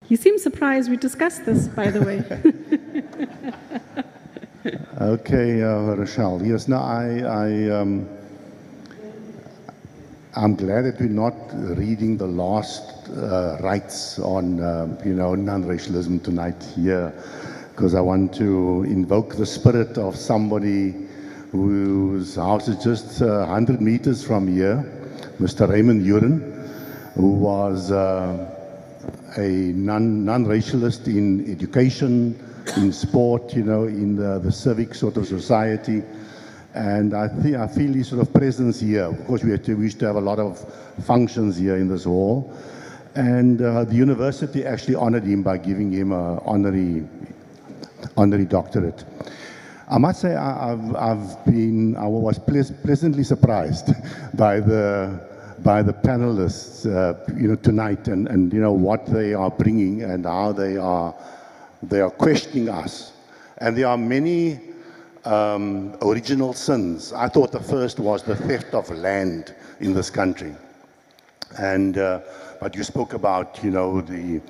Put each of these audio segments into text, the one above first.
He seems surprised we discussed this, by the way. Okay, Rochelle. Yes, no, I'm glad that we're not reading the last rites on, non-racialism tonight here, because I want to invoke the spirit of somebody whose house is just 100 meters from here, Mr. Raymond Uren, who was a non-racialist in education, in sport, in the civic sort of society. And I feel his sort of presence here. Of course, we used to have a lot of functions here in this hall. And the university actually honored him by giving him an honorary doctorate. I must say I was pleasantly surprised by the panelists, tonight, and what they are bringing and how they are questioning us. And there are many original sins. I thought the first was the theft of land in this country, and but you spoke about the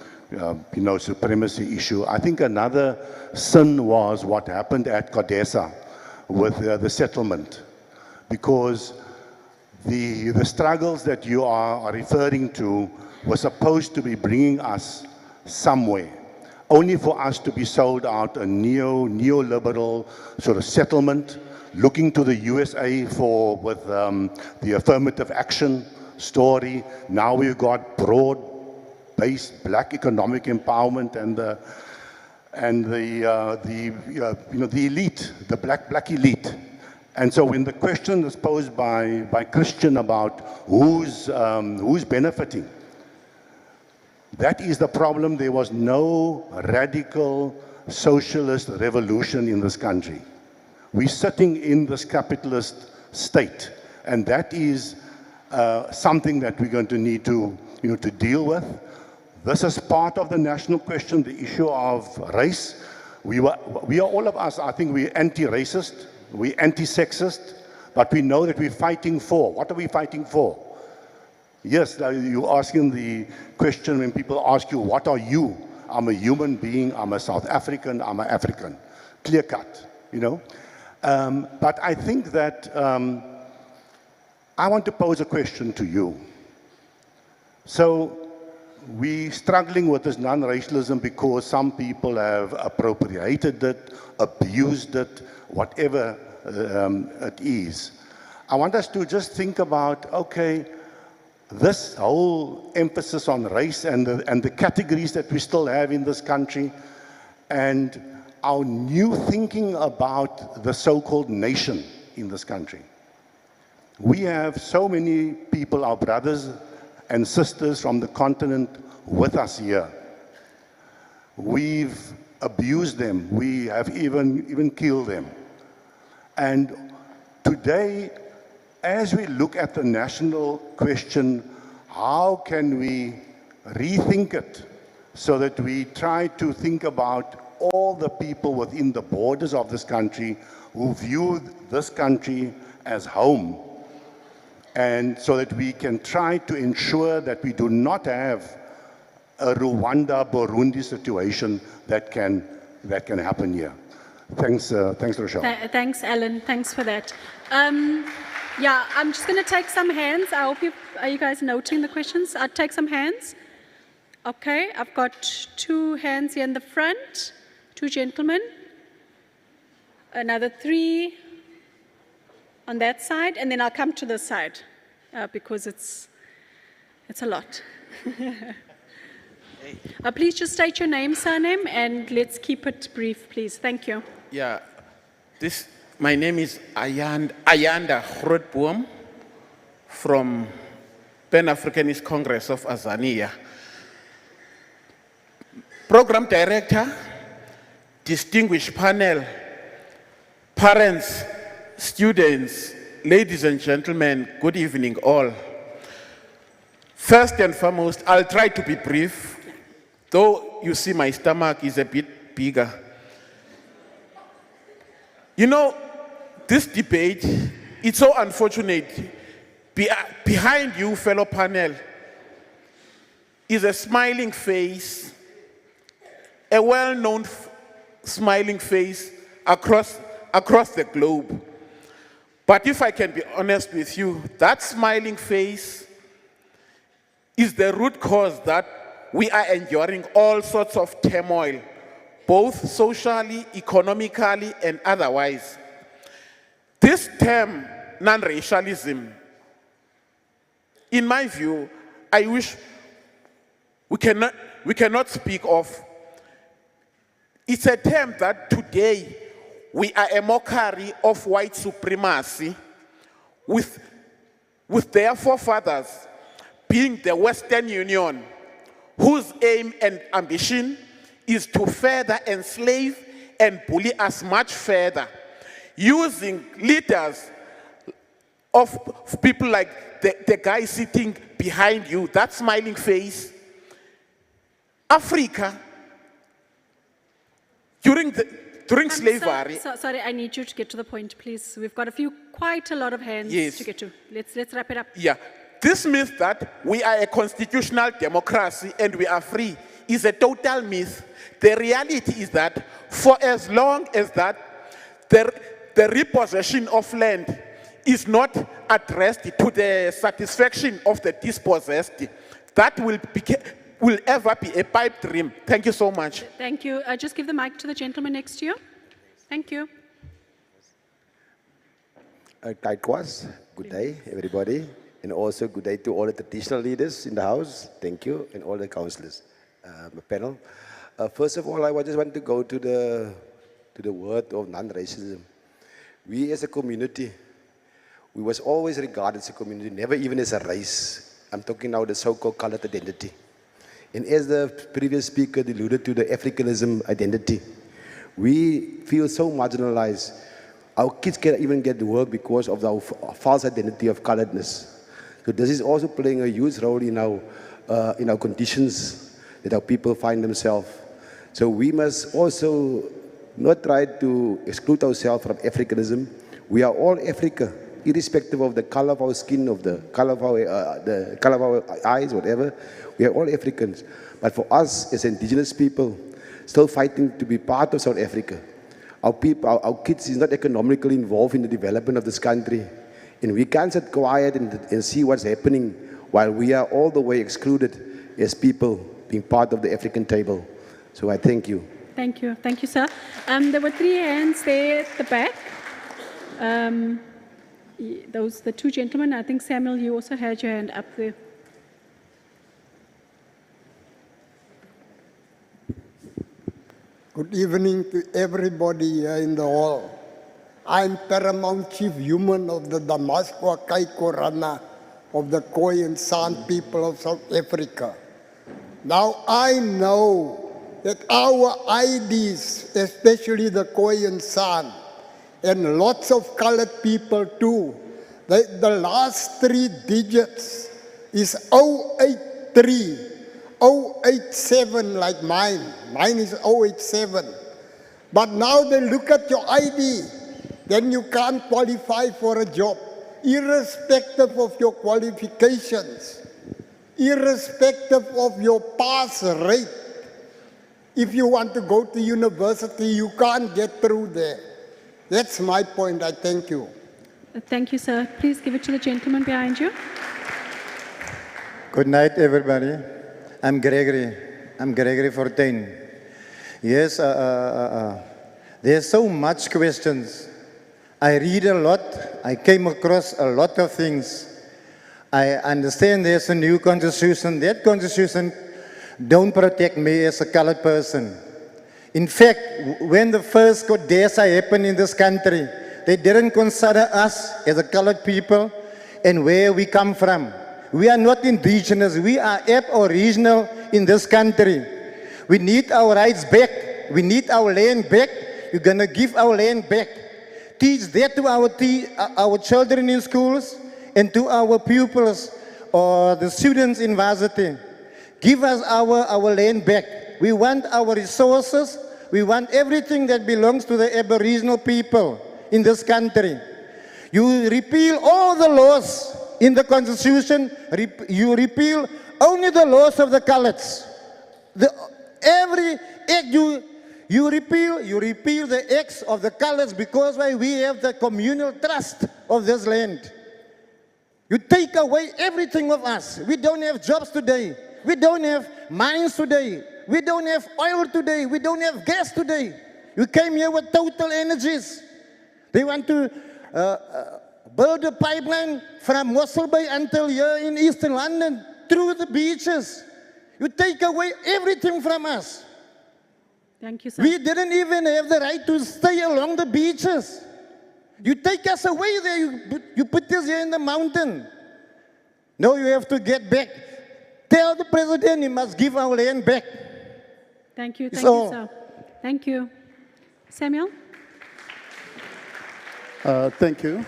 supremacy issue. I think another sin was what happened at Kodesa with the settlement, because the struggles that you are referring to were supposed to be bringing us somewhere, only for us to be sold out a neoliberal sort of settlement, looking to the USA with the affirmative action story. Now we've got broad-based black economic empowerment and the elite, the black elite. And so when the question is posed by Christian about who's benefiting, that is the problem. There was no radical socialist revolution in this country. We're sitting in this capitalist state, and that is something that we're going to need to deal with. This is part of the national question, the issue of race. We are all of us, I think we're anti-racist, we're anti-sexist, but we know that we're fighting for. What are we fighting for? Yes, you're asking the question when people ask you, what are you? I'm a human being, I'm a South African, I'm an African. Clear cut, But I think that I want to pose a question to you. So we're struggling with this non-racialism because some people have appropriated it, abused it, whatever it is. I want us to just think about, okay, this whole emphasis on race and the categories that we still have in this country, and our new thinking about the so-called nation in this country. We have so many people, our brothers and sisters from the continent with us here. We've abused them. We have even killed them. And today, as we look at the national question, how can we rethink it so that we try to think about all the people within the borders of this country who view this country as home, and so that we can try to ensure that we do not have a Rwanda-Burundi situation that can happen here. Thanks, Rochelle. Thanks, Alan. Thanks for that. Yeah, I'm just going to take some hands. I hope are you guys noting the questions? I'll take some hands. Okay, I've got 2 hands here in the front, 2 gentlemen. Another 3 on that side, and then I'll come to this side because it's a lot. Please just state your name, surname, and let's keep it brief, please. Thank you. Yeah, my name is Ayanda Grootboom from Pan-Africanist Congress of Azania. Program Director, distinguished panel, parents, students, ladies and gentlemen, good evening all. First and foremost, I'll try to be brief, though you see my stomach is a bit bigger. This debate, it's so unfortunate. Behind you, fellow panel, is a smiling face a well-known smiling face across the globe. But if I can be honest with you, that smiling face is the root cause that we are enduring all sorts of turmoil, both socially, economically, and otherwise. This term, non-racialism, in my view, I wish we cannot speak of. It's a term that today we are a mockery of white supremacy, with their forefathers being the Western Union, whose aim and ambition is to further enslave and bully us much further, using leaders of people like the guy sitting behind you, that smiling face. Africa, during slavery. Sorry, I need you to get to the point, please. We've got quite a lot of hands Yes. to get to. Let's wrap it up. Yeah, this myth that we are a constitutional democracy and we are free is a total myth. The reality is that for as long as that the repossession of land is not addressed to the satisfaction of the dispossessed, that will ever be a pipe dream. Thank you so much. Thank you. Just give the mic to the gentleman next to you. Thank you. Kaikwas, good day, everybody. And also good day to all the traditional leaders in the house. Thank you. And all the councillors, panel. First of all, I just want to go to the word of non-racism. We as a community, we was always regarded as a community, never even as a race. I'm talking now the so-called colored identity. And as the previous speaker alluded to the Africanism identity, we feel so marginalized. Our kids can't even get to work because of our false identity of coloredness. So this is also playing a huge role in our conditions that our people find themselves. So we must also not try to exclude ourselves from Africanism. We are all Africa, irrespective of the color of our skin, of the color of our eyes, whatever. We are all Africans. But for us as indigenous people, still fighting to be part of South Africa, our kids is not economically involved in the development of this country. And we can't sit quiet and see what's happening while we are all the way excluded as people being part of the African table. So I thank you. Thank you. Thank you, sir. There were 3 hands there at the back. Those, the 2 gentlemen. I think, Samuel, you also had your hand up there. Good evening to everybody here in the hall. I'm Paramount Chief Human of the Amaqhawe Korana of the Khoi and San people of South Africa. Now I know that our IDs, especially the Khoi and San, and lots of colored people too, the last 3 digits is 083, 087 like mine. Mine is 087. But now they look at your ID, then you can't qualify for a job, irrespective of your qualifications, irrespective of your pass rate. If you want to go to university, you can't get through there. That's my point. I thank you. Thank you, sir. Please give it to the gentleman behind you. Good night, everybody. I'm Gregory Fortain. Yes, there's so much questions. I read a lot. I came across a lot of things. I understand there's a new constitution. That constitution don't protect me as a colored person. In fact, when the first Codesa happened in this country, they didn't consider us as a colored people and where we come from. We are not indigenous. We are aboriginal in this country. We need our rights back. We need our land back. You're going to give our land back. Teach that to our children in schools and to our pupils or the students in varsity. Give us our land back. We want our resources. We want everything that belongs to the Aboriginal people in this country. You repeal all the laws in the Constitution. You repeal only the laws of the coloureds. Every act you repeal the acts of the colors because why we have the communal trust of this land. You take away everything of us. We don't have jobs today. We don't have mines today. We don't have oil today. We don't have gas today. You came here with total energies. They want to build a pipeline from Mossel Bay until here in Eastern London through the beaches. You take away everything from us. Thank you, sir. We didn't even have the right to stay along the beaches. You take us away there, you put us here in the mountain. No, you have to get back. Tell the president he must give our land back. Thank you, So- sir. Thank you. Samuel? Thank you.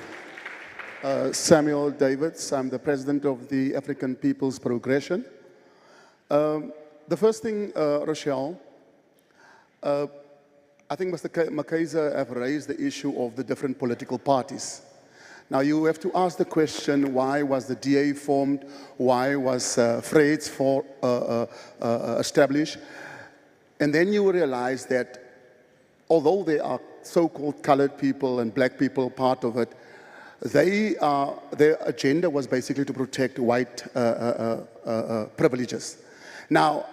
Samuel Davids, I'm the president of the African People's Progression. The first thing, Rochelle, I think Mr. Makaisa have raised the issue of the different political parties. Now you have to ask the question, why was the DA formed? Why was Freds established? And then you will realize that although they are so-called colored people and black people part of it, their agenda was basically to protect white privileges. Now,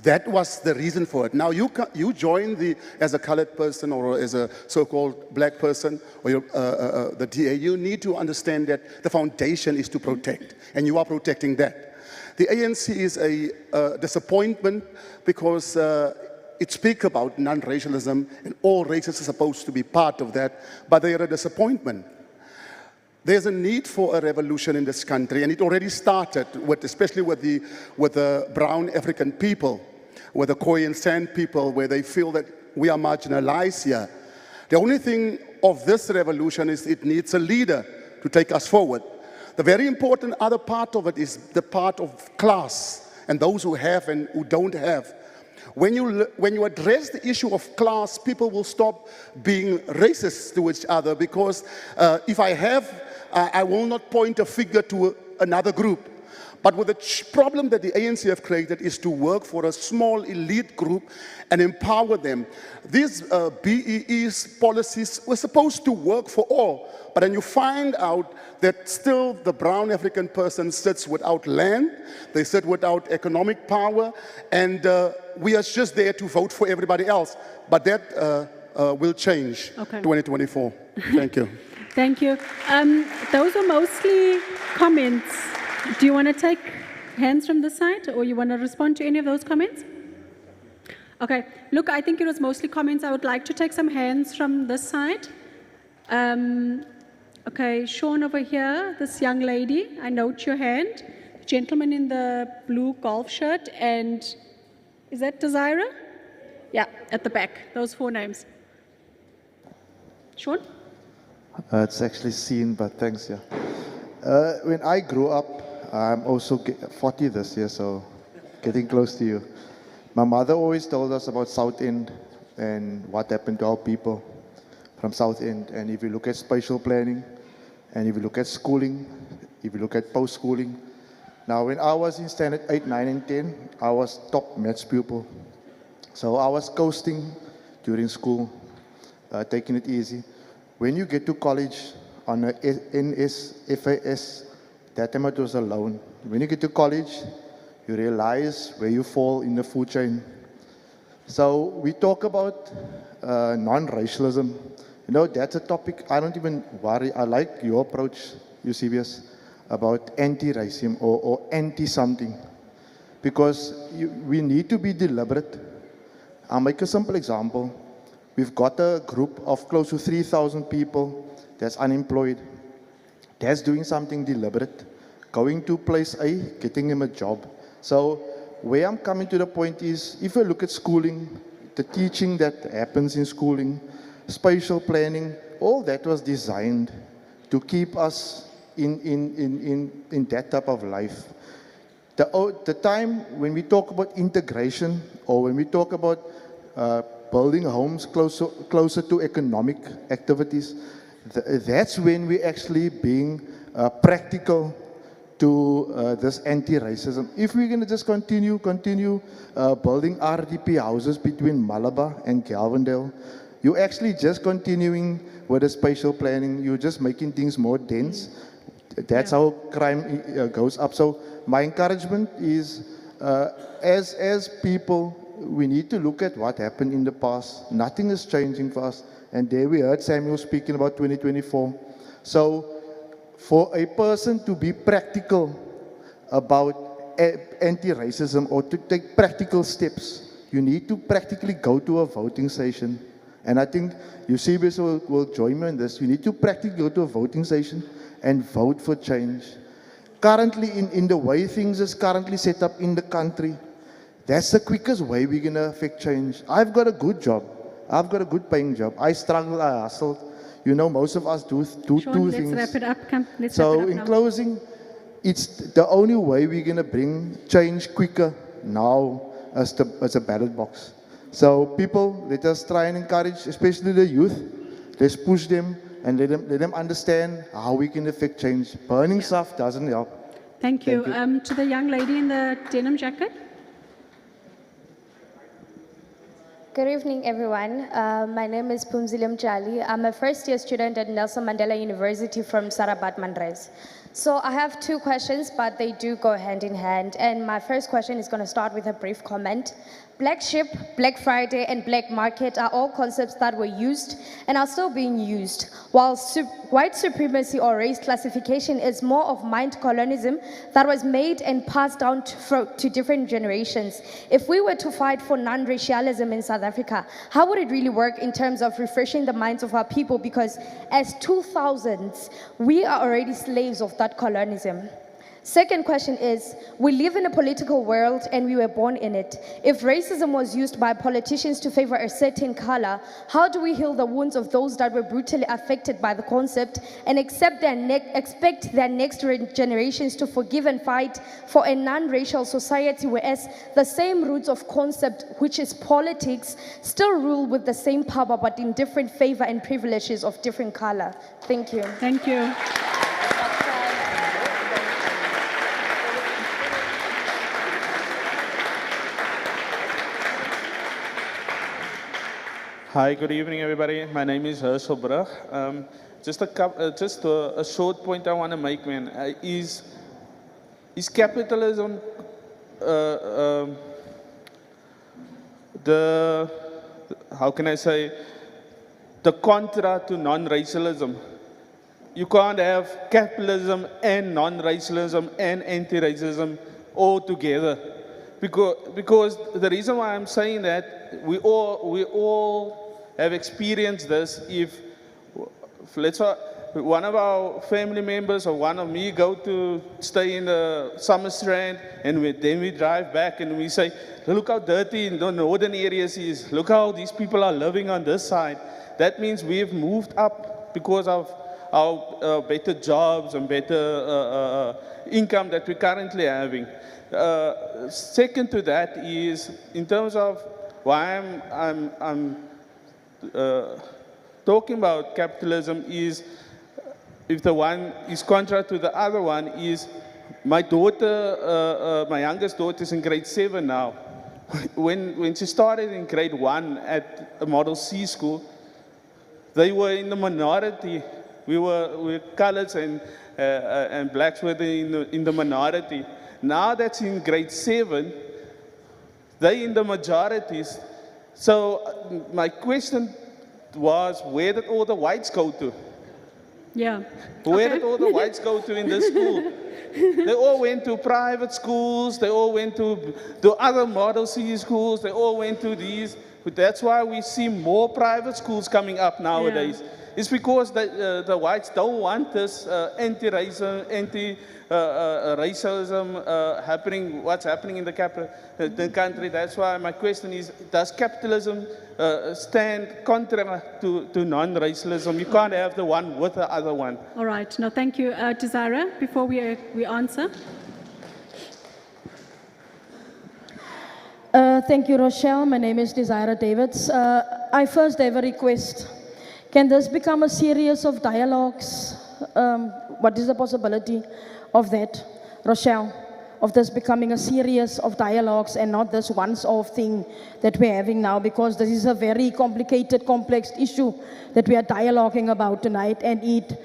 that was the reason for it. Now, you join as a colored person or as a so-called black person or the DA, you need to understand that the foundation is to protect, and you are protecting that. The ANC is a disappointment because it speaks about non-racialism, and all races are supposed to be part of that, but they are a disappointment. There's a need for a revolution in this country, and it already started, especially with the brown African people, with the Khoi and San people, where they feel that we are marginalized here. The only thing of this revolution is it needs a leader to take us forward. The very important other part of it is the part of class, and those who have and who don't have. When you address the issue of class, people will stop being racist to each other, because if I have, I will not point a finger to another group. But with the problem that the ANC have created is to work for a small elite group and empower them. These BEE's policies were supposed to work for all, but then you find out that still the brown African person sits without land, they sit without economic power, and we are just there to vote for everybody else. But that will change 2024. Thank you. Thank you. Those are mostly comments. Do you want to take hands from this side, or you want to respond to any of those comments? Okay. Look, I think it was mostly comments. I would like to take some hands from this side. Okay, Sean over here, this young lady, I note your hand. The gentleman in the blue golf shirt, and is that Desira? Yeah, at the back, those 4 names. Sean? It's actually seen, but thanks, yeah. When I grew up, I'm also 40 this year, so getting close to you. My mother always told us about South End and what happened to our people from South End. And if you look at spatial planning, and if you look at schooling, if you look at post-schooling. Now, when I was in standard 8, 9, and 10, I was top maths pupil. So I was coasting during school, taking it easy. When you get to college on a NS, FAS, that time it was a loan. When you get to college, you realize where you fall in the food chain. So we talk about non-racialism. You know, that's a topic I don't even worry. I like your approach, Eusebius, about anti-racism or anti-something. Because we need to be deliberate. I'll make a simple example. We've got a group of close to 3,000 people that's unemployed. That's doing something deliberate, going to place A, getting him a job. So where I'm coming to the point is, if you look at schooling, the teaching that happens in schooling, spatial planning, all that was designed to keep us in that type of life. The time when we talk about integration, or when we talk about building homes closer to economic activities, that's when we're actually being practical to this anti-racism. If we're going to just continue building RDP houses between Malabar and Galvandale, you're actually just continuing with the spatial planning. You're just making things more dense. That's how crime goes up. So my encouragement is, as people, we need to look at what happened in the past. Nothing is changing for us. And there we heard Samuel speaking about 2024. So for a person to be practical about anti-racism or to take practical steps, you need to practically go to a voting station. And I think Eusebius will join me in this. You need to practically go to a voting station and vote for change. Currently, in the way things is currently set up in the country, that's the quickest way we're going to affect change. I've got a good job. I've got a good paying job. I struggled, I hustled. You know, most of us do Sean, two things. let's wrap it up. Come, let's So wrap it up in now. closing, it's the only way we're going to bring change quicker now as a ballot box. So people, let us try and encourage, especially the youth. Let's push them and let them understand how we can affect change. Burning stuff doesn't help. Thank you. To the young lady in the denim jacket. Good evening, everyone. My name is Pumzilim Jali. I'm a first-year student at Nelson Mandela University from Sarabat Mandres. So I have two questions, but they do go hand in hand. And my first question is going to start with a brief comment. Black Sheep, Black Friday, and Black Market are all concepts that were used and are still being used, while white supremacy or race classification is more of mind colonialism that was made and passed down to different generations. If we were to fight for non-racialism in South Africa, how would it really work in terms of refreshing the minds of our people? Because as 2000s, we are already slaves of that colonialism. Second question is, we live in a political world and we were born in it. If racism was used by politicians to favor a certain color, how do we heal the wounds of those that were brutally affected by the concept and expect their next generations to forgive and fight for a non-racial society, whereas the same roots of concept, which is politics, still rule with the same power but in different favor and privileges of different color? Thank you. Thank you. Hi, good evening, everybody. My name is Herschel Brug. Just a short point I want to make, man. Is capitalism how can I say, the contra to non-racialism? You can't have capitalism and non-racialism and anti-racism all together. Because the reason why I'm saying that, we all have experienced this. If let's say one of our family members or one of me go to stay in the Summer Strand, and then we drive back and we say, look how dirty in the northern areas is. Look how these people are living on this side. That means we've moved up because of our better jobs and better income that we're currently having. Second to that is, in terms of why I'm talking about capitalism, is if the one is contrary to the other one, is my daughter, my youngest daughter is in grade 7 now. When she started in grade 1 at a Model C school, they were in the minority. We were coloreds and blacks were in the minority. Now that's in grade 7, they in the majorities. So my question was, where did all the whites go to? Yeah. Where Okay. did all the whites go to in this school? They all went to private schools. They all went to other Model C schools. They all went to these. But that's why we see more private schools coming up nowadays. Yeah. It's because the whites don't want this anti-racism, happening, what's happening in the country. That's why my question is, does capitalism stand contra to non-racialism? You can't have the one with the other one. All right. No, thank you. Desira, before we answer. Thank you, Rochelle. My name is Desira Davids. I first have a request. Can this become a series of dialogues? What is the possibility of that? Rochelle, of this becoming a series of dialogues and not this once-off thing that we're having now, because this is a very complicated, complex issue that we are dialoguing about tonight, and it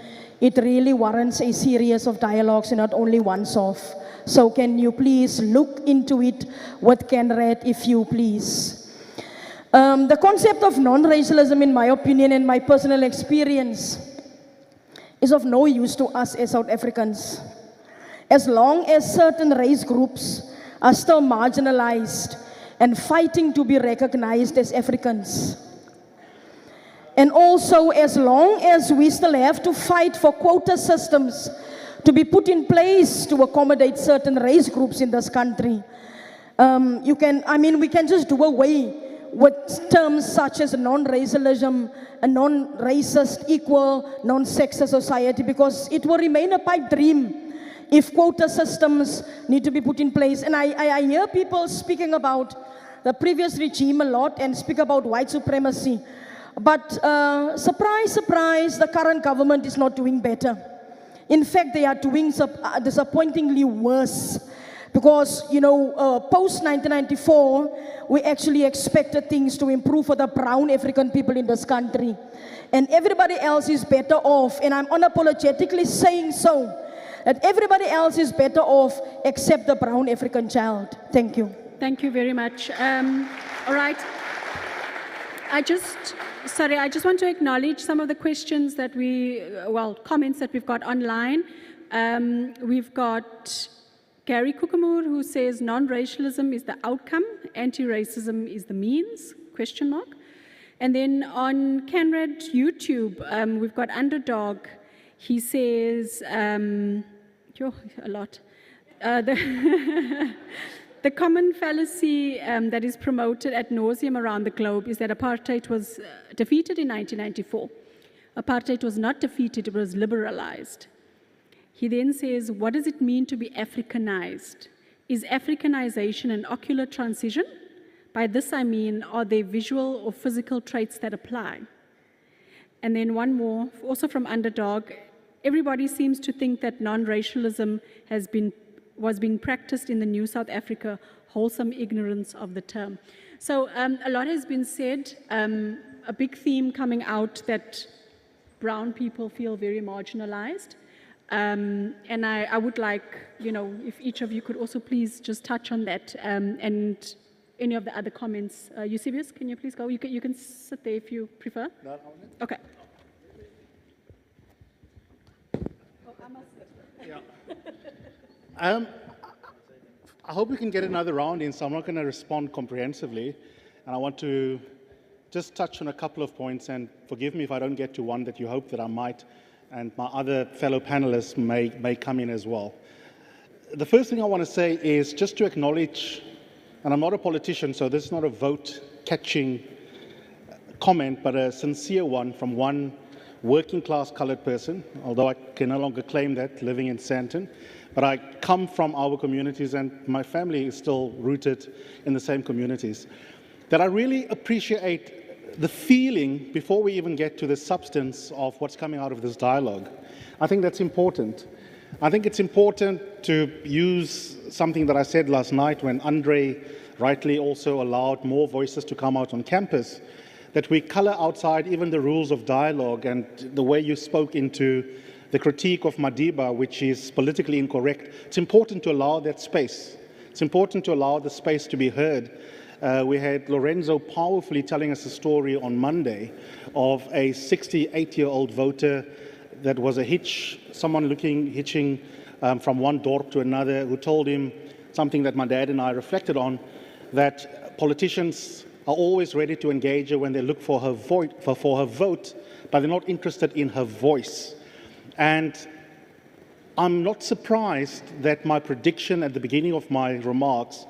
really warrants a series of dialogues and not only once-off. So can you please look into it with Kenred, if you please. The concept of non-racialism, in my opinion and my personal experience, is of no use to us as South Africans. As long as certain race groups are still marginalized and fighting to be recognized as Africans. And also as long as we still have to fight for quota systems to be put in place to accommodate certain race groups in this country. We can just do away with terms such as non-racialism, a non-racist, equal, non-sexist society, because it will remain a pipe dream if quota systems need to be put in place. And I hear people speaking about the previous regime a lot and speak about white supremacy. But surprise, surprise, the current government is not doing better. In fact, they are doing disappointingly worse. Because, post-1994, we actually expected things to improve for the brown African people in this country. And everybody else is better off, and I'm unapologetically saying so, that everybody else is better off except the brown African child. Thank you. Thank you very much. All right. I just want to acknowledge some of the questions that comments that we've got online. We've got Gary Kukamur, who says non-racialism is the outcome, anti-racism is the means, ? And then on Canred YouTube, we've got Underdog. He says, a lot. The common fallacy that is promoted ad nauseum around the globe is that apartheid was defeated in 1994. Apartheid was not defeated, it was liberalized. He then says, what does it mean to be Africanized? Is Africanization an ocular transition? By this I mean, are there visual or physical traits that apply? And then one more, also from Underdog. Everybody seems to think that non-racialism was being practiced in the new South Africa, wholesome ignorance of the term. So a lot has been said, a big theme coming out that brown people feel very marginalized. And I would like, if each of you could also please just touch on that, and any of the other comments. Eusebius, can you please go? You can sit there if you prefer. No, okay. Yeah. I hope we can get another round in, so I'm not going to respond comprehensively. And I want to just touch on a couple of points, and forgive me if I don't get to one that you hope that I might, and my other fellow panelists may come in as well. The first thing I want to say is just to acknowledge, and I'm not a politician, so this is not a vote-catching comment, but a sincere one from one working-class colored person, although I can no longer claim that, living in Sandton. But I come from our communities, and my family is still rooted in the same communities. That I really appreciate the feeling before we even get to the substance of what's coming out of this dialogue. I think that's important. I think it's important to use something that I said last night when Andre rightly also allowed more voices to come out on campus, that we color outside even the rules of dialogue, and the way you spoke into the critique of Madiba, which is politically incorrect. It's important to allow that space. It's important to allow the space to be heard. We had Lorenzo powerfully telling us a story on Monday of a 68-year-old voter that was someone hitching from one dorp to another, who told him something that my dad and I reflected on, that politicians are always ready to engage her when they look for her vote, but they're not interested in her voice. And I'm not surprised that my prediction at the beginning of my remarks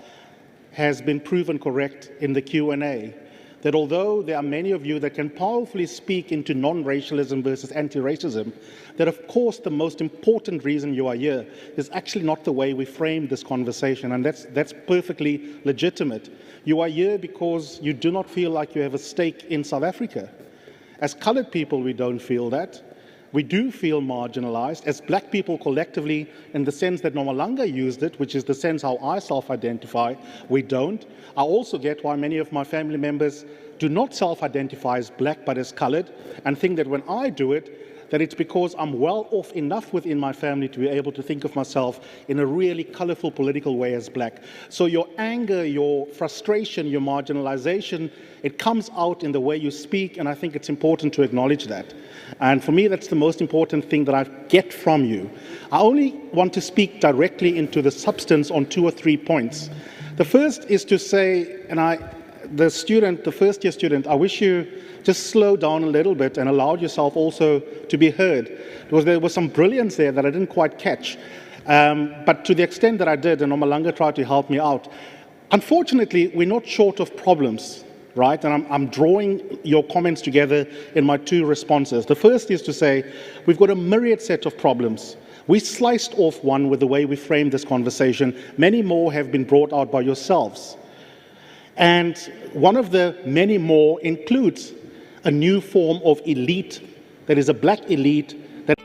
has been proven correct in the Q&A, that although there are many of you that can powerfully speak into non-racialism versus anti-racism, that of course the most important reason you are here is actually not the way we frame this conversation, and that's perfectly legitimate. You are here because you do not feel like you have a stake in South Africa. As colored people, we don't feel that. We do feel marginalized as black people collectively in the sense that Nomalanga used it, which is the sense how I self-identify. We don't. I also get why many of my family members do not self-identify as black but as colored, and think that when I do it, that it's because I'm well off enough within my family to be able to think of myself in a really colorful political way as black. So your anger, your frustration, your marginalization, it comes out in the way you speak, and I think it's important to acknowledge that. And for me, that's the most important thing that I get from you. I only want to speak directly into the substance on 2 or 3 points. The first is to say, and the first year student, I wish you just slow down a little bit and allow yourself also to be heard. Because there was some brilliance there that I didn't quite catch. But to the extent that I did, and Nomalanga tried to help me out, unfortunately, we're not short of problems, right? And I'm drawing your comments together in my 2 responses. The first is to say, we've got a myriad set of problems. We sliced off one with the way we framed this conversation. Many more have been brought out by yourselves. And one of the many more includes a new form of elite that is a black elite that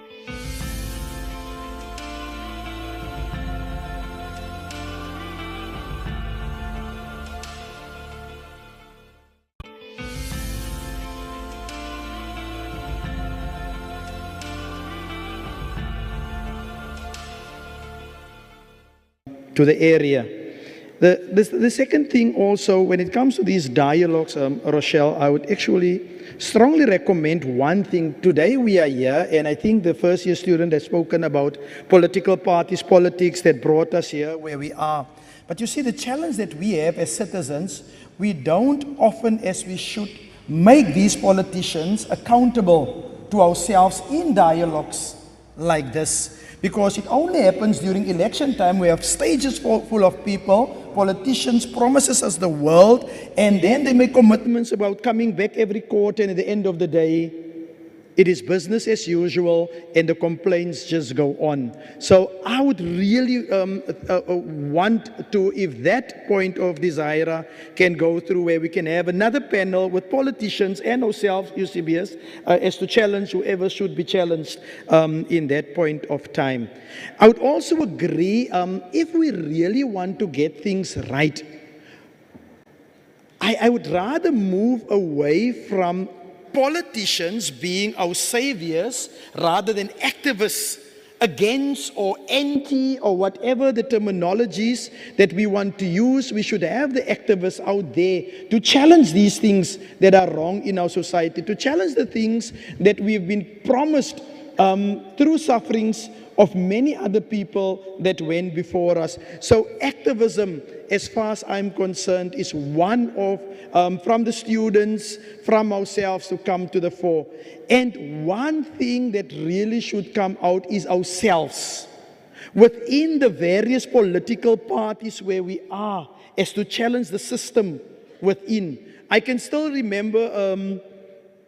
to the area. The second thing also, when it comes to these dialogues, Rochelle, I would actually strongly recommend one thing. Today we are here, and I think the first year student has spoken about political parties, politics that brought us here where we are. But you see, the challenge that we have as citizens, we don't often, as we should, make these politicians accountable to ourselves in dialogues like this. Because it only happens during election time. We have stages full of people, politicians promises us the world, and then they make commitments about coming back every quarter, and at the end of the day, it is business as usual, and the complaints just go on. So I would really want to, if that point of desire can go through, where we can have another panel with politicians and ourselves, UCBS, as to challenge whoever should be challenged in that point of time. I would also agree, if we really want to get things right, I would rather move away from politicians being our saviors rather than activists against or anti or whatever the terminologies that we want to use. We should have the activists out there to challenge these things that are wrong in our society, to challenge the things that we've been promised through sufferings of many other people that went before us. So activism, as far as I'm concerned, is one of, from the students, from ourselves to come to the fore. And one thing that really should come out is ourselves. Within the various political parties where we are, as to challenge the system within. I can still remember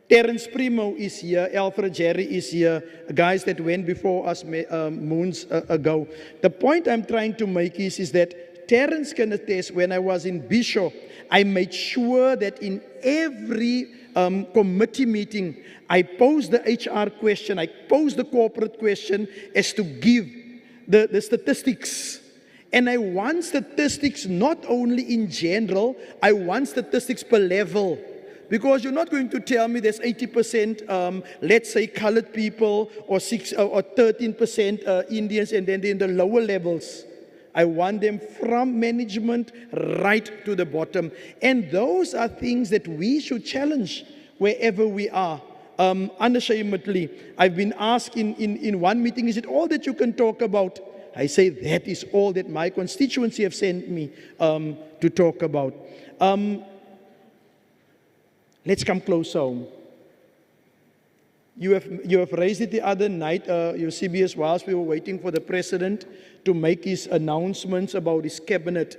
Terence Primo is here, Alfred Jerry is here, guys that went before us moons ago. The point I'm trying to make is that Terence can attest, when I was in Bishop, I made sure that in every committee meeting, I posed the HR question, I posed the corporate question as to give the statistics. And I want statistics not only in general, I want statistics per level. Because you're not going to tell me there's 80%, let's say, colored people, or 13% Indians, and then in the lower levels. I want them from management right to the bottom. And those are things that we should challenge wherever we are. Unashamedly, I've been asked in one meeting, is it all that you can talk about? I say that is all that my constituency have sent me to talk about. Let's come close home. You have raised it the other night, your CBS, whilst we were waiting for the president to make his announcements about his cabinet.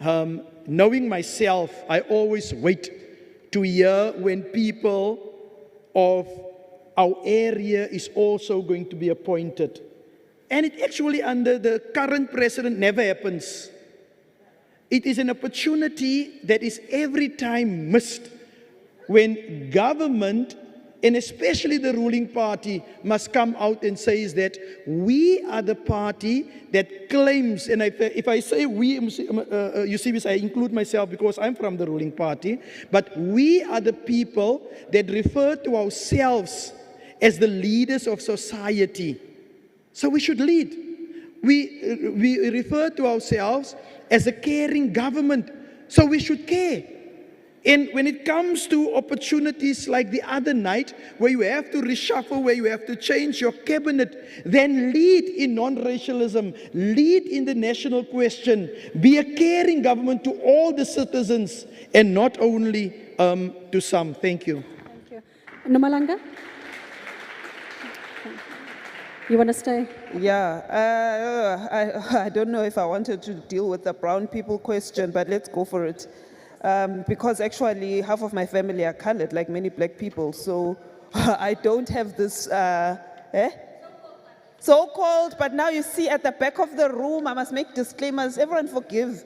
Knowing myself, I always wait to hear when people of our area is also going to be appointed. And it actually, under the current president, never happens. It is an opportunity that is every time missed when government and especially the ruling party, must come out and say is that we are the party that claims, and if I say we, you see this, I include myself because I'm from the ruling party, but we are the people that refer to ourselves as the leaders of society. So we should lead. We refer to ourselves as a caring government, so we should care. And when it comes to opportunities like the other night, where you have to reshuffle, where you have to change your cabinet, then lead in non-racialism, lead in the national question, be a caring government to all the citizens and not only to some. Thank you. Thank you. Nomalanga? You want to stay? Yeah, I don't know if I wanted to deal with the brown people question, but let's go for it. Because actually half of my family are colored, like many black people, so I don't have this, so-called, but now you see at the back of the room, I must make disclaimers, everyone forgive.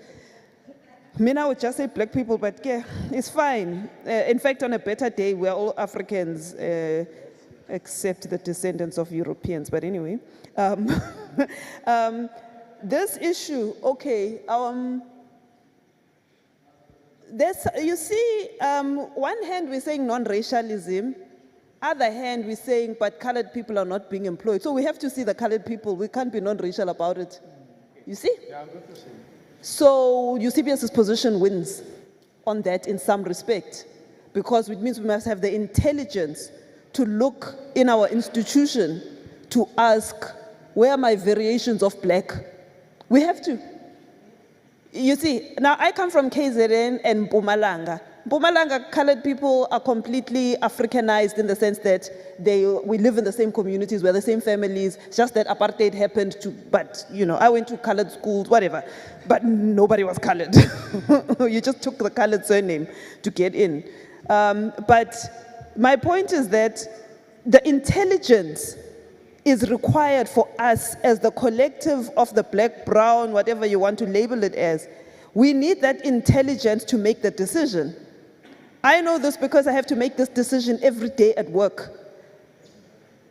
I would just say black people, but yeah, it's fine. In fact, on a better day, we're all Africans, except the descendants of Europeans, but anyway. This issue, okay, you see, one hand we're saying non-racialism, other hand we're saying, but colored people are not being employed. So we have to see the colored people. We can't be non-racial about it. You see? Yeah, I'm good to see. So UCPS's position wins on that in some respect, because it means we must have the intelligence to look in our institution to ask, where are my variations of black? We have to. You see, now I come from KZN and Mpumalanga. Mpumalanga colored people are completely Africanized in the sense that we live in the same communities, we're the same families, just that apartheid happened but I went to colored schools, whatever, but nobody was colored. You just took the colored surname to get in. But my point is that the intelligence is required for us as the collective of the black, brown, whatever you want to label it as. We need that intelligence to make the decision. I know this because I have to make this decision every day at work.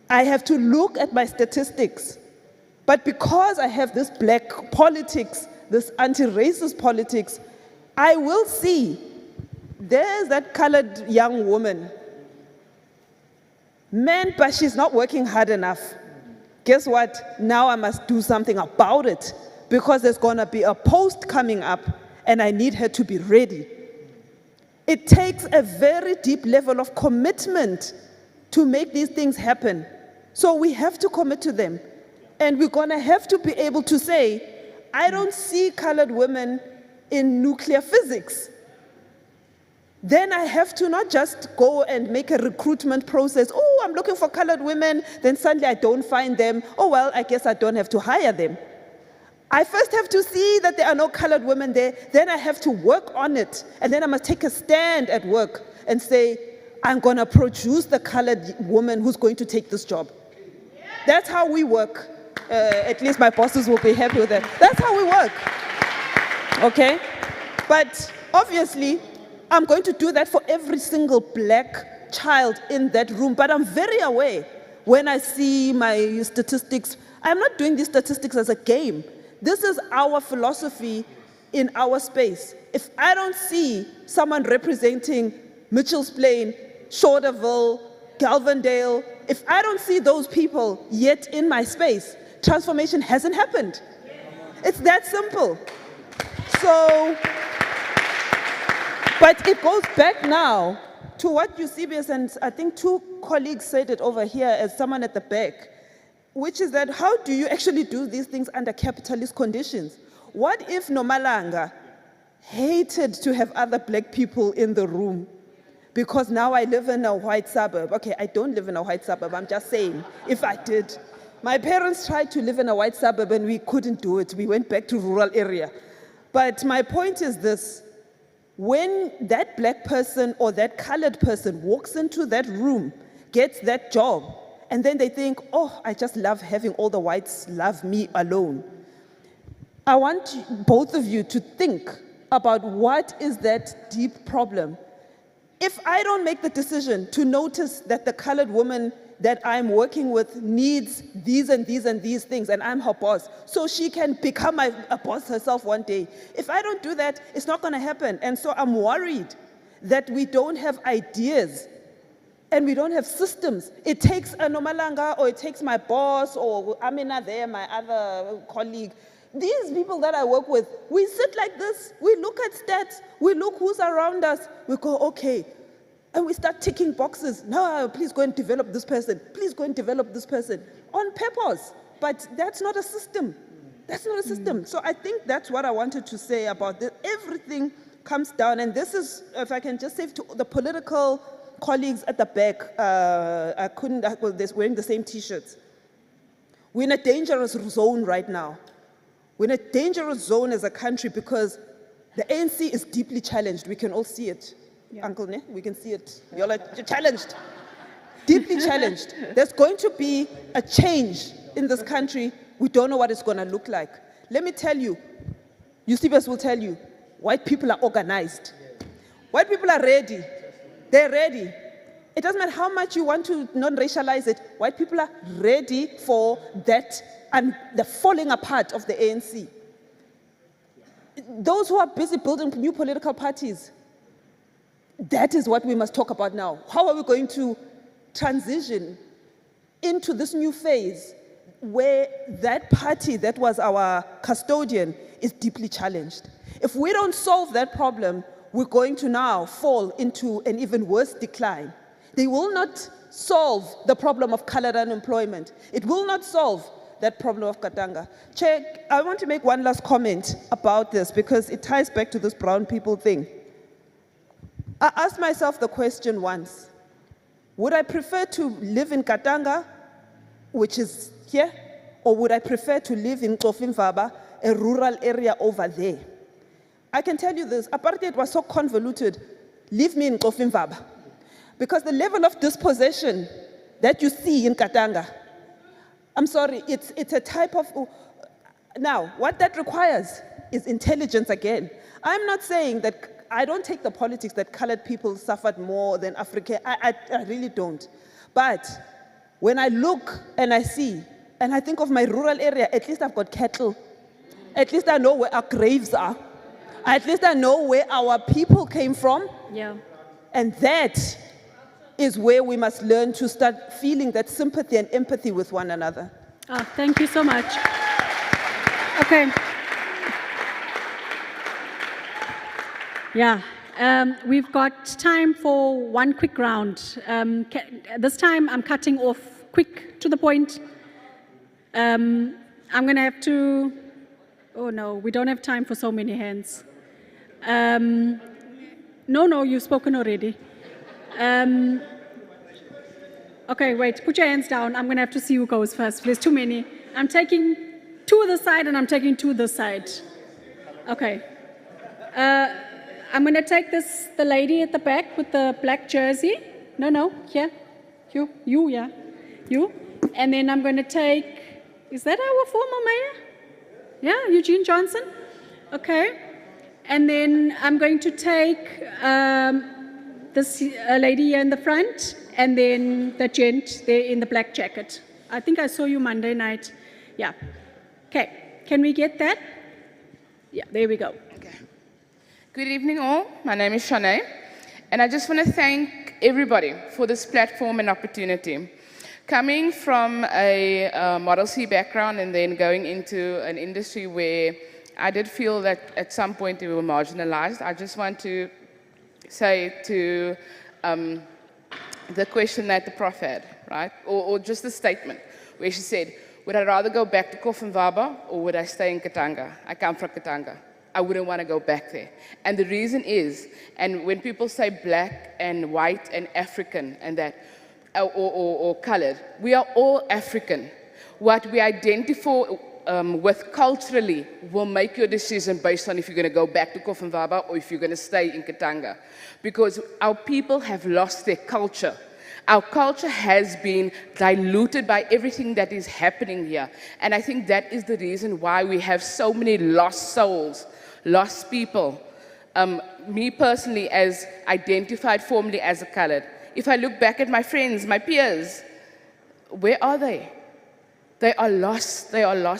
I have to look at my statistics. But because I have this black politics, this anti-racist politics, I will see there's that colored young woman. Man, but she's not working hard enough. Guess what? Now I must do something about it because there's going to be a post coming up and I need her to be ready. It takes a very deep level of commitment to make these things happen. So we have to commit to them. And we're going to have to be able to say, I don't see colored women in nuclear physics. Then I have to not just go and make a recruitment process. Oh, I'm looking for colored women. Then suddenly I don't find them. Oh, well, I guess I don't have to hire them. I first have to see that there are no colored women there. Then I have to work on it. And then I must take a stand at work and say, I'm going to produce the colored woman who's going to take this job. That's how we work. At least my bosses will be happy with that. That's how we work. Okay? But obviously, I'm going to do that for every single black child in that room. But I'm very aware when I see my statistics. I'm not doing these statistics as a game. This is our philosophy in our space. If I don't see someone representing Mitchell's Plain, Shorterville, Galvandale, if I don't see those people yet in my space, transformation hasn't happened. It's that simple. So, but it goes back now to what Eusebius and I think two colleagues said it over here as someone at the back, which is that how do you actually do these things under capitalist conditions? What if Nomalanga hated to have other black people in the room? Because now I live in a white suburb. Okay, I don't live in a white suburb, I'm just saying, if I did. My parents tried to live in a white suburb and we couldn't do it. We went back to rural area. But my point is this, when that black person or that colored person walks into that room, gets that job, and then they think, oh, I just love having all the whites love me alone. I want both of you to think about what is that deep problem. If I don't make the decision to notice that the colored woman that I'm working with needs these and these and these things, and I'm her boss, so she can become a boss herself one day. If I don't do that, it's not going to happen. And so I'm worried that we don't have ideas and we don't have systems. It takes a Nomalanga, or it takes my boss, or Amina there, my other colleague. These people that I work with, we sit like this, we look at stats, we look who's around us, we go, okay, and we start ticking boxes. No, please go and develop this person. Please go and develop this person on purpose. But that's not a system. That's not a system. So I think that's what I wanted to say about this. Everything comes down, and this is, if I can just say to the political colleagues at the back, well, they're wearing the same t-shirts. We're in a dangerous zone right now. We're in a dangerous zone as a country because the ANC is deeply challenged. We can all see it. Uncle, ne? We can see it. You're like, challenged. Deeply challenged. There's going to be a change in this country. We don't know what it's going to look like. Let me tell you, Eusebius will tell you, white people are organized. White people are ready. They're ready. It doesn't matter how much you want to non-racialize it. White people are ready for that and the falling apart of the ANC. Those who are busy building new political parties, that is what we must talk about now. How are we going to transition into this new phase where that party that was our custodian is deeply challenged? If we don't solve that problem, we're going to now fall into an even worse decline. They will not solve the problem of colored unemployment. It will not solve that problem of Katanga. Chair, I want to make one last comment about this because it ties back to this brown people thing. I asked myself the question once, would I prefer to live in Katanga, which is here, or would I prefer to live in Xofimvaba, a rural area over there? I can tell you this, apartheid was so convoluted, leave me in Xofimvaba. Because the level of dispossession that you see in Katanga, I'm sorry, it's a type of, now, what that requires is intelligence again. I'm not saying that, I don't take the politics that colored people suffered more than African, I really don't. But when I look and I see, and I think of my rural area, at least I've got cattle. At least I know where our graves are. At least I know where our people came from. Yeah. And that is where we must learn to start feeling that sympathy and empathy with one another. Oh, thank you so much. Okay. Yeah, we've got time for one quick round. This time I'm cutting off quick to the point. I'm going to have to, oh no, we don't have time for so many hands. No, you've spoken already. Okay, wait, put your hands down. I'm going to have to see who goes first. There's too many. I'm taking two this side and I'm taking two this side. Okay. I'm going to take the lady at the back with the black jersey. No, here. You, yeah. You. And then I'm going to take, is that our former mayor? Yeah, Eugene Johnson? Okay. And then I'm going to take this lady here in the front, and then the gent there in the black jacket. I think I saw you Monday night. Yeah. Okay. Can we get that? Yeah, there we go. Good evening all, my name is Shanae, and I just want to thank everybody for this platform and opportunity. Coming from a Model C background and then going into an industry where I did feel that at some point we were marginalized, I just want to say to the question that the Prof had, right, or just the statement where she said, would I rather go back to Xofimvaba or would I stay in Katanga? I come from Katanga. I wouldn't want to go back there. And the reason is, and when people say black and white and African and that, or colored, we are all African. What we identify with culturally will make your decision based on if you're going to go back to Xofimvaba or if you're going to stay in Katanga. Because our people have lost their culture. Our culture has been diluted by everything that is happening here. And I think that is the reason why we have so many lost souls, lost people me personally as identified formally as a colored, if I look back at my friends, my peers, where are they? They are lost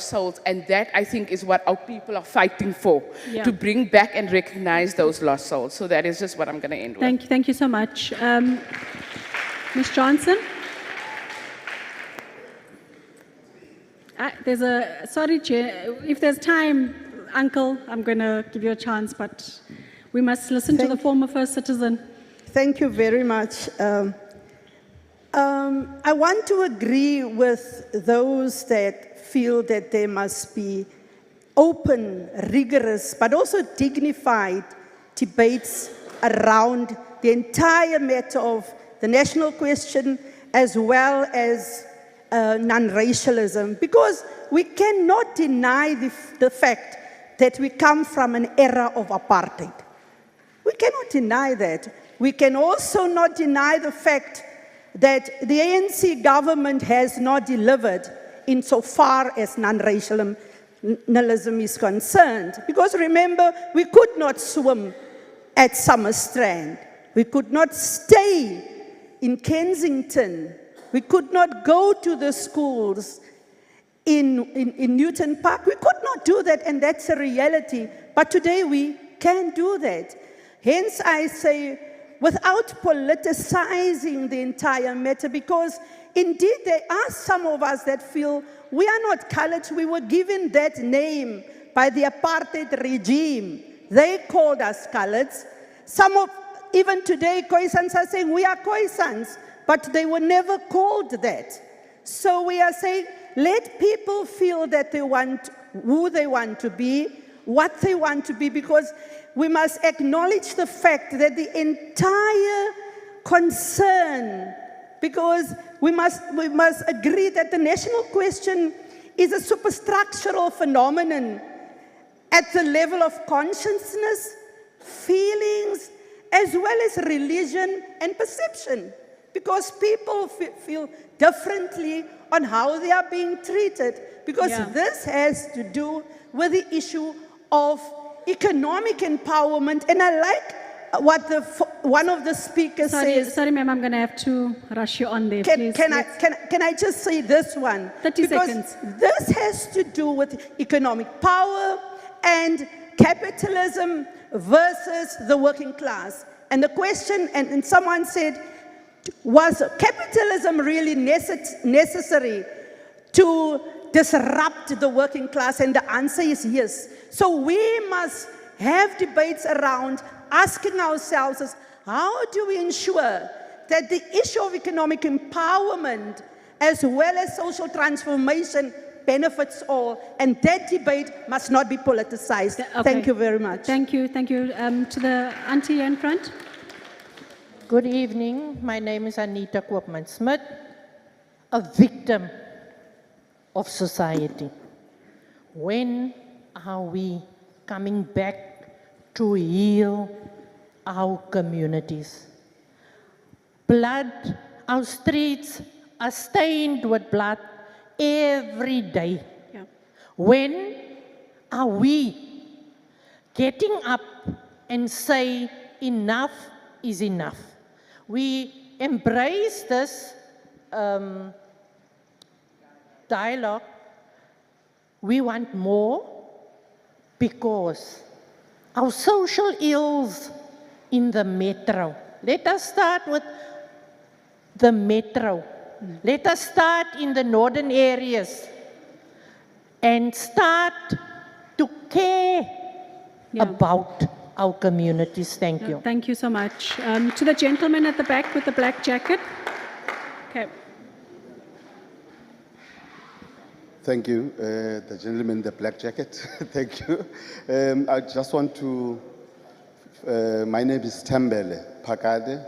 souls, and that I think is what our people are fighting for, Yeah. to bring back and recognize those lost souls. So that is just what I'm going to end with. Thank you so much. Ms. Johnson? Sorry, Chair, if there's time, Uncle, I'm going to give you a chance, but we must listen to the former first citizen. Thank you very much. I want to agree with those that feel that there must be open, rigorous, but also dignified debates around the entire matter of the national question as well as non-racialism, because we cannot deny the fact that we come from an era of apartheid. We cannot deny that. We can also not deny the fact that the ANC government has not delivered insofar as non-racialism is concerned. Because remember, we could not swim at Summerstrand. We could not stay in Kensington. We could not go to the schools in Newton Park. We could not do that, and that's a reality. But today we can do that. Hence I say, without politicizing the entire matter, because indeed there are some of us that feel we are not colored. We were given that name by the apartheid regime. They called us coloreds. Even today, Khoisans are saying we are Khoisans, but they were never called that. So we are saying, let people feel that they want who they want to be, what they want to be, because we must acknowledge the fact that the entire concern, because we must agree that the national question is a superstructural phenomenon at the level of consciousness, feelings, as well as religion and perception, because people feel differently on how they are being treated, because this has to do with the issue of economic empowerment. And I like what one of the speakers says. Sorry, ma'am, I'm going to have to rush you on there, please. Can I just say this one? 30 seconds. This has to do with economic power and capitalism versus the working class. And the question, and someone said, was capitalism really necessary to disrupt the working class? And the answer is yes. So we must have debates around asking ourselves is, how do we ensure that the issue of economic empowerment as well as social transformation benefits all? And that debate must not be politicized. Okay. Thank you very much. Thank you. Thank you. To the auntie in front. Good evening. My name is Anita Koopman-Smith, a victim of society. When are we coming back to heal our communities? Blood, our streets are stained with blood every day. Yeah. When are we getting up and say enough is enough? We embrace this dialogue. We want more because our social ills in the metro. Let us start with the metro. Let us start in the northern areas and start to care about our communities. Thank you. Thank you so much. To the gentleman at the back with the black jacket. Okay. Thank you, the gentleman in the black jacket. Thank you. I just want to, my name is Tembele Pakade.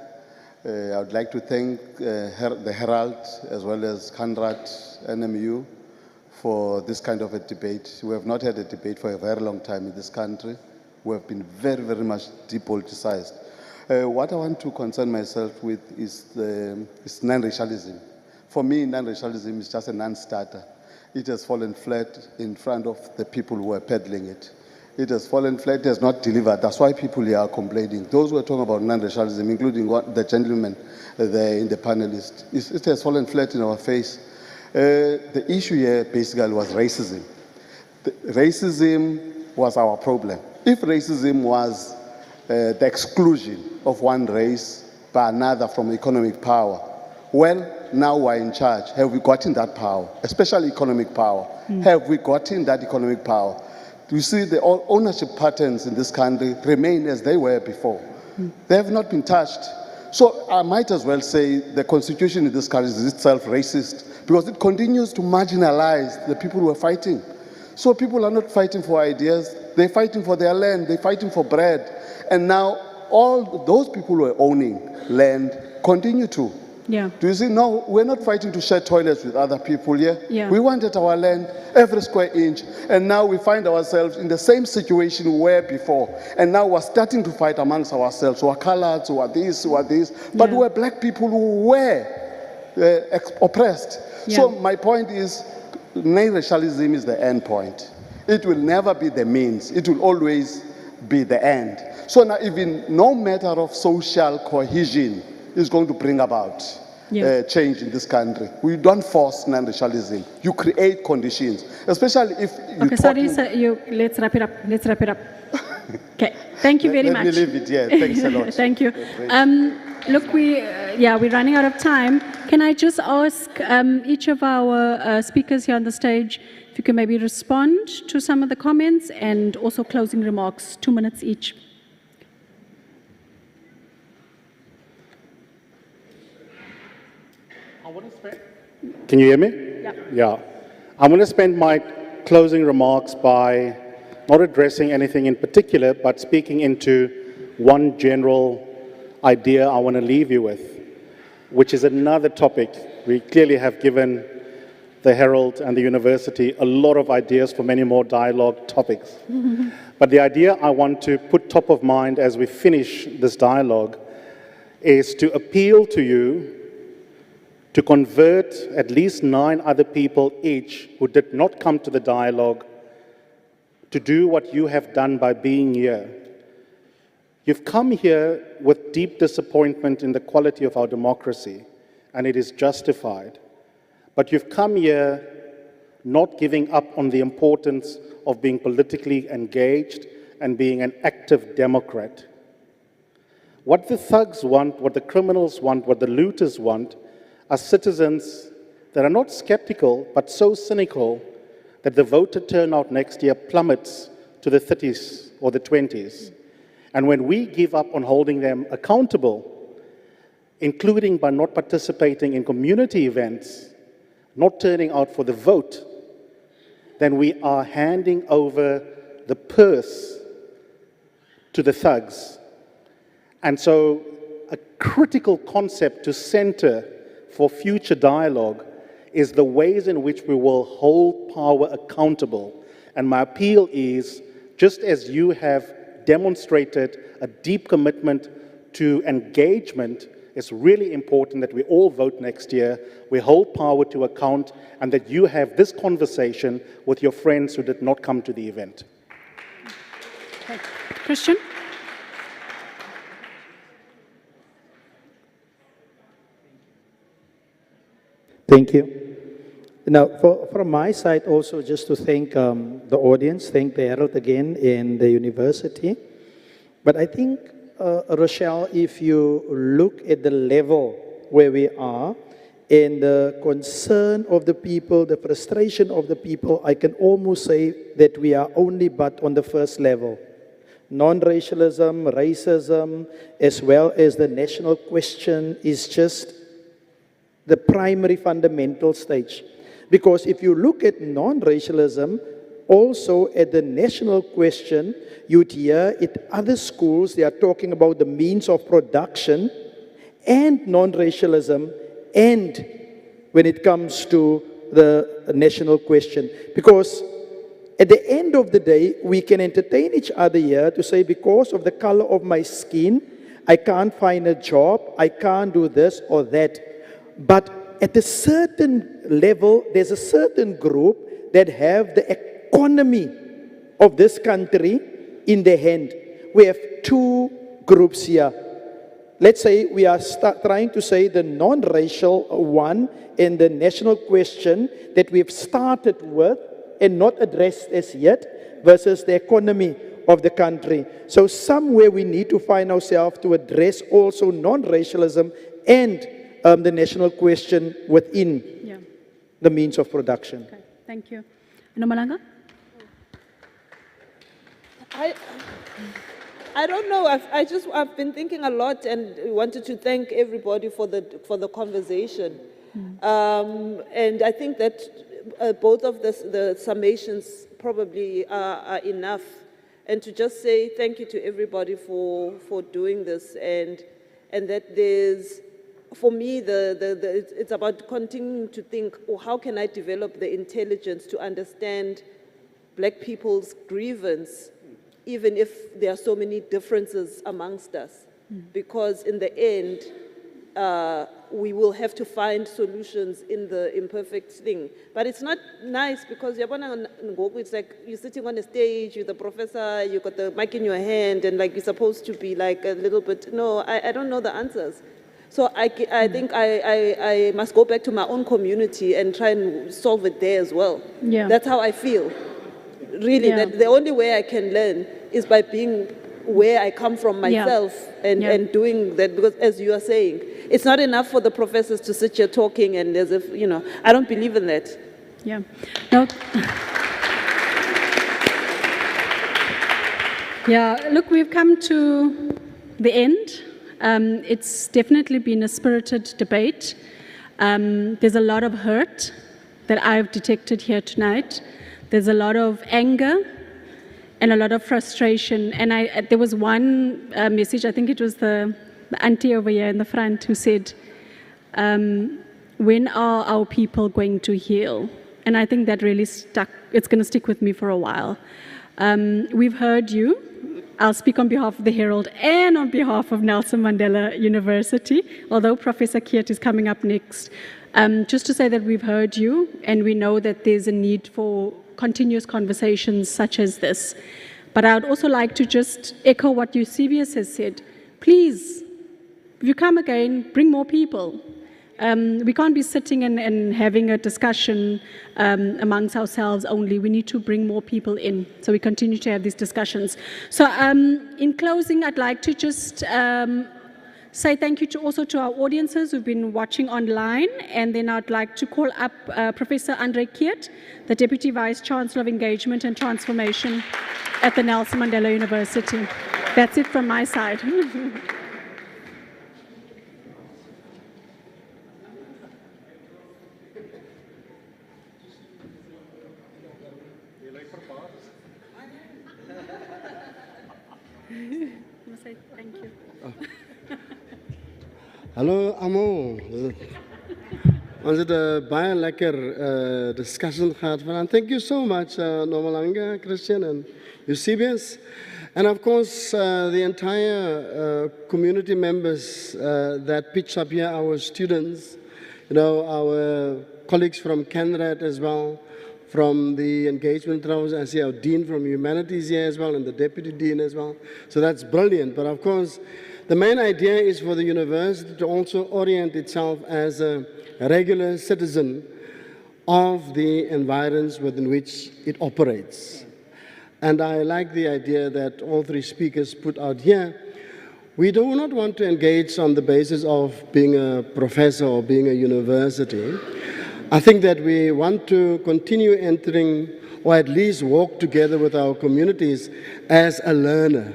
I would like to thank the Herald as well as Conrad NMU for this kind of a debate. We have not had a debate for a very long time in this country. We have been very, very much depoliticized. What I want to concern myself with is non-racialism. For me, non-racialism is just a non-starter. It has fallen flat in front of the people who are peddling it. It has fallen flat, it has not delivered. That's why people here are complaining. Those who are talking about non-racialism, including the gentleman there in the panelist, it has fallen flat in our face. The issue here basically was racism. Racism was our problem. If racism was the exclusion of one race by another from economic power, well, now we're in charge. Have we gotten that power, especially economic power? Have we gotten that economic power? You see, the ownership patterns in this country remain as they were before. They have not been touched. So I might as well say the constitution in this country is itself racist because it continues to marginalize the people who are fighting. So people are not fighting for ideas, they're fighting for their land, they're fighting for bread. And now all those people who are owning land continue to. Yeah. Do you see? No, we're not fighting to share toilets with other people here. Yeah. We wanted our land, every square inch, and now we find ourselves in the same situation we were before. And now we're starting to fight amongst ourselves. Who are coloureds, who are this, who are this. But we're black people who were oppressed. Yeah. So my point is, racialism is the end point. It will never be the means. It will always be the end. So now even no matter of social cohesion is going to bring about change in this country. We don't force non-racialism. You create conditions, especially if you Okay, sorry, sir, let's wrap it up. Let's wrap it up. Okay, thank you very much. Let me leave it here. Thanks a lot. Thank you. Look, we're running out of time. Can I just ask each of our speakers here on the stage if you can maybe respond to some of the comments and also closing remarks, 2 minutes each. Can you hear me? Yeah. Yeah. I'm going to spend my closing remarks by not addressing anything in particular, but speaking into one general idea I want to leave you with, which is another topic. We clearly have given the Herald and the university a lot of ideas for many more dialogue topics. But the idea I want to put top of mind as we finish this dialogue is to appeal to you to convert at least 9 other people each who did not come to the dialogue to do what you have done by being here. You've come here with deep disappointment in the quality of our democracy, and it is justified. But you've come here not giving up on the importance of being politically engaged and being an active Democrat. What the thugs want, what the criminals want, what the looters want are citizens that are not skeptical, but so cynical that the voter turnout next year plummets to the 30s or the 20s. And when we give up on holding them accountable, including by not participating in community events, not turning out for the vote, then we are handing over the purse to the thugs. And so a critical concept to center for future dialogue is the ways in which we will hold power accountable. And my appeal is, just as you have demonstrated a deep commitment to engagement, it's really important that we all vote next year, we hold power to account, and that you have this conversation with your friends who did not come to the event. Okay. Christian? Thank you. Now, from my side also, just to thank the audience, thank the Herald again and the university. But I think, Rochelle, if you look at the level where we are and the concern of the people, the frustration of the people, I can almost say that we are only but on the first level. Non-racialism, racism, as well as the national question is just the primary fundamental stage. Because if you look at non-racialism, also at the national question, you'd hear at other schools, they are talking about the means of production and non-racialism, and when it comes to the national question. Because at the end of the day, we can entertain each other here to say, because of the color of my skin, I can't find a job, I can't do this or that. But at a certain level, there's a certain group that have the economy of this country in their hand. We have two groups here. Let's say we are trying to say the non-racial one and the national question that we've started with and not addressed as yet versus the economy of the country. So somewhere we need to find ourselves to address also non-racialism and the national question within the means of production. Okay, thank you. Nomalanga? I don't know. I've been thinking a lot and wanted to thank everybody for the conversation. And I think that both of the summations probably are enough. And to just say thank you to everybody for doing this, and that there's, for me, it's about continuing to think, oh, how can I develop the intelligence to understand Black people's grievance, even if there are so many differences amongst us. Because in the end, we will have to find solutions in the imperfect thing. But it's not nice because it's like you're sitting on a stage with a professor, you got the mic in your hand, and like you're supposed to be like a little bit, no, I don't know the answers. So I think I must go back to my own community and try and solve it there as well. Yeah. That's how I feel. Really, that the only way I can learn is by being where I come from myself and doing that, because as you are saying, it's not enough for the professors to sit here talking and as if, I don't believe in that. Yeah. No. Yeah, look, we've come to the end. It's definitely been a spirited debate. There's a lot of hurt that I've detected here tonight. There's a lot of anger and a lot of frustration. And there was one message, I think it was the auntie over here in the front who said, when are our people going to heal? And I think that really stuck, it's going to stick with me for a while. We've heard you. I'll speak on behalf of the Herald and on behalf of Nelson Mandela University, although Professor Keert is coming up next. Just to say that we've heard you and we know that there's a need for continuous conversations such as this. But I would also like to just echo what Eusebius has said. Please, if you come again, bring more people. We can't be sitting and having a discussion amongst ourselves only. We need to bring more people in so we continue to have these discussions. So in closing, I'd like to just say thank you also to our audiences who've been watching online, and then I'd like to call up Professor Andre Keert, the Deputy Vice Chancellor of Engagement and Transformation at the Nelson Mandela University. That's it from my side. Thank you. Hallo allemaal. Ons het baie lekker discussion gehad vanavond. Thank you so much, Nomalanga, Christian, and Eusebius. And of course, the entire community members that pitched up here, our students, our colleagues from CANRAD as well, from the engagement rounds. I see our Dean from Humanities here as well, and the Deputy Dean as well. So that's brilliant. But of course, the main idea is for the university to also orient itself as a regular citizen of the environs within which it operates. And I like the idea that all three speakers put out here. We do not want to engage on the basis of being a professor or being a university. I think that we want to continue entering, or at least walk together with our communities as a learner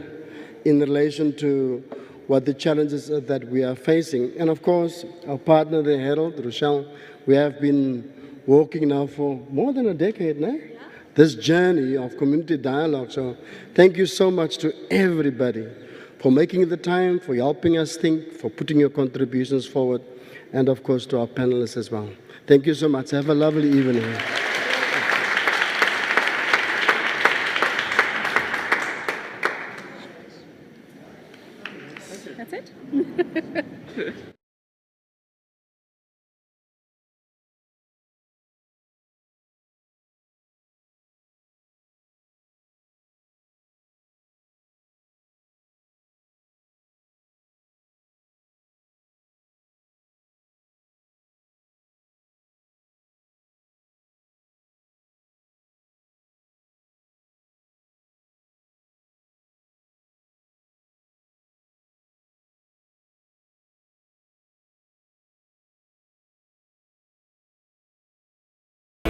in relation to what the challenges that we are facing. And of course, our partner, the Herald, Rochelle, we have been walking now for more than a decade now, this journey of community dialogue. So thank you so much to everybody for making the time, for helping us think, for putting your contributions forward, and of course to our panelists as well. Thank you so much. Have a lovely evening. That's it?